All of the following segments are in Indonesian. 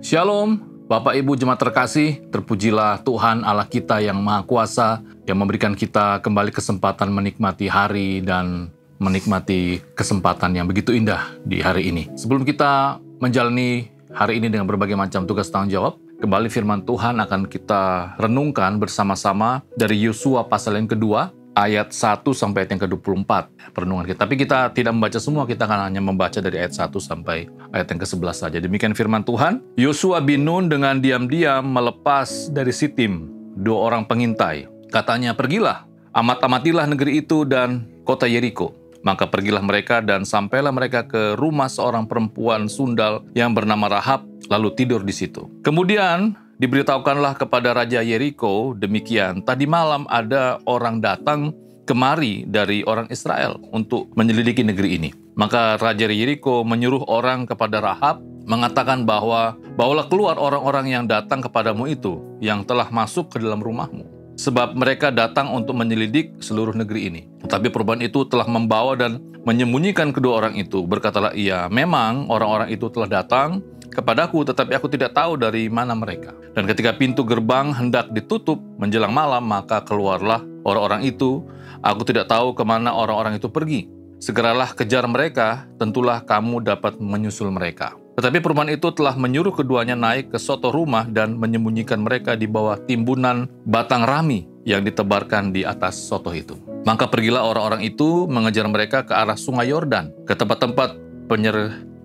Shalom, Bapak Ibu Jemaat terkasih, terpujilah Tuhan Allah kita yang Maha Kuasa, yang memberikan kita kembali kesempatan menikmati hari dan menikmati kesempatan yang begitu indah di hari ini. Sebelum kita menjalani hari ini dengan berbagai macam tugas tanggung jawab, kembali firman Tuhan akan kita renungkan bersama-sama dari Yosua pasal yang kedua, ayat 1 sampai ayat yang ke-24 perenungan kita. Tapi kita tidak membaca semua, kita akan hanya membaca dari ayat 1 sampai ayat yang ke-11 saja. Demikian firman Tuhan. Yosua bin Nun dengan diam-diam melepas dari Sitim 2 orang pengintai. Katanya, pergilah, amat-amatilah negeri itu dan kota Yeriko. Maka pergilah mereka dan sampailah mereka ke rumah seorang perempuan sundal yang bernama Rahab, lalu tidur di situ. Kemudian diberitahukanlah kepada Raja Yeriko demikian, tadi malam ada orang datang kemari dari orang Israel untuk menyelidiki negeri ini. Maka Raja Yeriko menyuruh orang kepada Rahab, mengatakan bahwa, bawalah keluar orang-orang yang datang kepadamu itu, yang telah masuk ke dalam rumahmu. Sebab mereka datang untuk menyelidik seluruh negeri ini. Tetapi perempuan itu telah membawa dan menyembunyikan kedua orang itu. Berkatalah ia, memang orang-orang itu telah datang kepadaku, tetapi aku tidak tahu dari mana mereka. Dan ketika pintu gerbang hendak ditutup menjelang malam, maka keluarlah orang-orang itu. Aku tidak tahu kemana orang-orang itu pergi. Segeralah kejar mereka, tentulah kamu dapat menyusul mereka. Tetapi perempuan itu telah menyuruh keduanya naik ke suatu rumah dan menyembunyikan mereka di bawah timbunan batang rami yang ditebarkan di atas soto itu. Maka pergilah orang-orang itu mengejar mereka ke arah sungai Yordan, ke tempat-tempat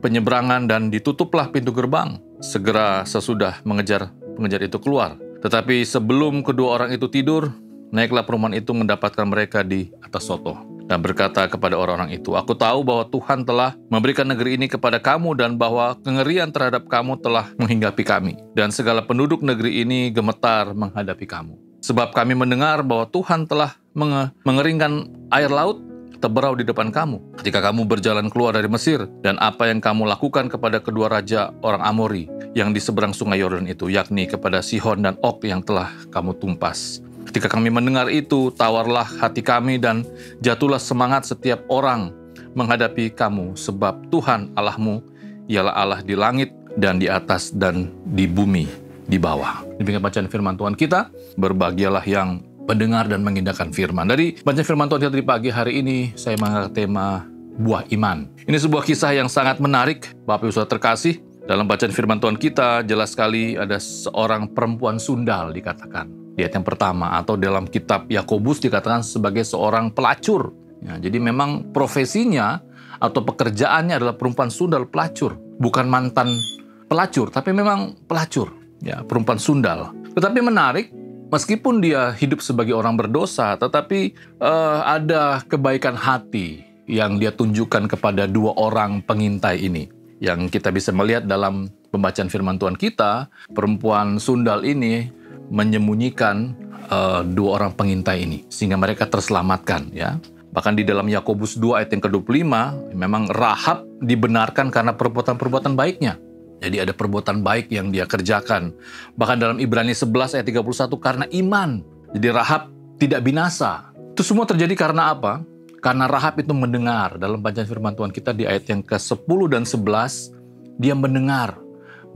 penyeberangan, dan ditutuplah pintu gerbang. Segera sesudah pengejar itu keluar. Tetapi sebelum kedua orang itu tidur, naiklah perempuan itu mendapatkan mereka di atas soto. Dan berkata kepada orang-orang itu, aku tahu bahwa Tuhan telah memberikan negeri ini kepada kamu dan bahwa kengerian terhadap kamu telah menghinggapi kami. Dan segala penduduk negeri ini gemetar menghadapi kamu. Sebab kami mendengar bahwa Tuhan telah mengeringkan air laut terberau di depan kamu ketika kamu berjalan keluar dari Mesir, dan apa yang kamu lakukan kepada kedua raja orang Amori yang di seberang sungai Yordan itu, yakni kepada Sihon dan Og yang telah kamu tumpas. Ketika kami mendengar itu, tawarlah hati kami dan jatuhlah semangat setiap orang menghadapi kamu, sebab Tuhan Allahmu ialah Allah di langit dan di atas dan di bumi di bawah. Demikian bacaan firman Tuhan kita. Berbahagialah yang mendengar dan mengindahkan firman. Dari bacaan firman Tuhan kita di pagi hari ini, saya mengangkat tema buah iman. Ini sebuah kisah yang sangat menarik, Bapak Ibu Saudara terkasih. Dalam bacaan firman Tuhan kita, jelas sekali ada seorang perempuan sundal dikatakan. Di ayat yang pertama, atau dalam kitab Yakobus dikatakan sebagai seorang pelacur. Ya, jadi memang profesinya atau pekerjaannya adalah perempuan sundal pelacur. Bukan mantan pelacur, tapi memang pelacur. Ya, perempuan sundal. Tetapi menarik, meskipun dia hidup sebagai orang berdosa, tetapi ada kebaikan hati yang dia tunjukkan kepada dua orang pengintai ini. Yang kita bisa melihat dalam pembacaan firman Tuhan kita, perempuan sundal ini menyembunyikan dua orang pengintai ini, sehingga mereka terselamatkan. Ya. Bahkan di dalam Yakobus 2 ayat yang ke-25, memang Rahab dibenarkan karena perbuatan-perbuatan baiknya. Jadi ada perbuatan baik yang dia kerjakan. Bahkan dalam Ibrani 11 ayat 31, karena iman. Jadi Rahab tidak binasa. Itu semua terjadi karena apa? Karena Rahab itu mendengar. Dalam bacaan firman Tuhan kita di ayat yang ke-10 dan 11, dia mendengar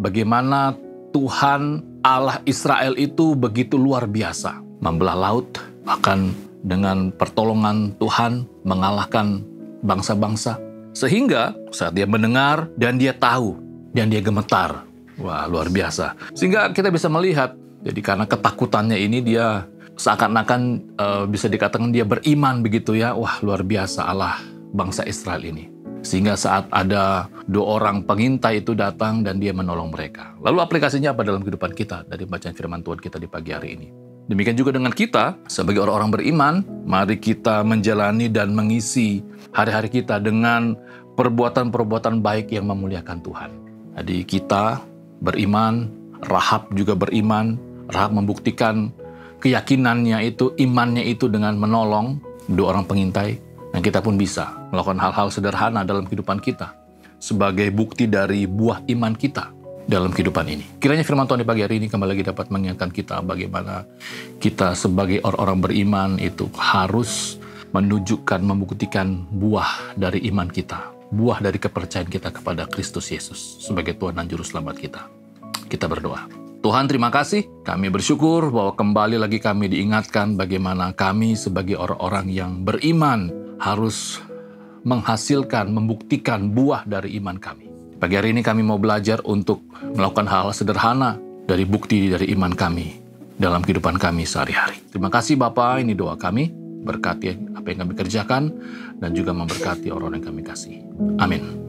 bagaimana Tuhan Allah Israel itu begitu luar biasa. Membelah laut, bahkan dengan pertolongan Tuhan mengalahkan bangsa-bangsa. Sehingga saat dia mendengar dan dia tahu, dan dia gemetar. Wah, luar biasa. Sehingga kita bisa melihat, jadi karena ketakutannya ini dia seakan-akan bisa dikatakan dia beriman begitu ya. Wah, luar biasa Allah bangsa Israel ini. Sehingga saat ada dua orang pengintai itu datang dan dia menolong mereka. Lalu aplikasinya apa dalam kehidupan kita dari bacaan firman Tuhan kita di pagi hari ini? Demikian juga dengan kita sebagai orang-orang beriman, mari kita menjalani dan mengisi hari-hari kita dengan perbuatan-perbuatan baik yang memuliakan Tuhan. Jadi kita beriman, Rahab juga beriman. Rahab membuktikan keyakinannya itu, imannya itu dengan menolong dua orang pengintai. Dan kita pun bisa melakukan hal-hal sederhana dalam kehidupan kita sebagai bukti dari buah iman kita dalam kehidupan ini. Kiranya firman Tuhan di pagi hari ini kembali lagi dapat mengingatkan kita bagaimana kita sebagai orang-orang beriman itu harus menunjukkan, membuktikan buah dari iman kita. Buah dari kepercayaan kita kepada Kristus Yesus sebagai Tuhan dan Juru Selamat kita. Kita berdoa. Tuhan, terima kasih. Kami bersyukur bahwa kembali lagi kami diingatkan bagaimana kami sebagai orang-orang yang beriman harus menghasilkan, membuktikan buah dari iman kami. Pagi hari ini kami mau belajar untuk melakukan hal sederhana dari bukti dari iman kami dalam kehidupan kami sehari-hari. Terima kasih Bapa, ini doa kami. Berkati apa yang kami kerjakan dan juga memberkati orang yang kami kasih. Amin.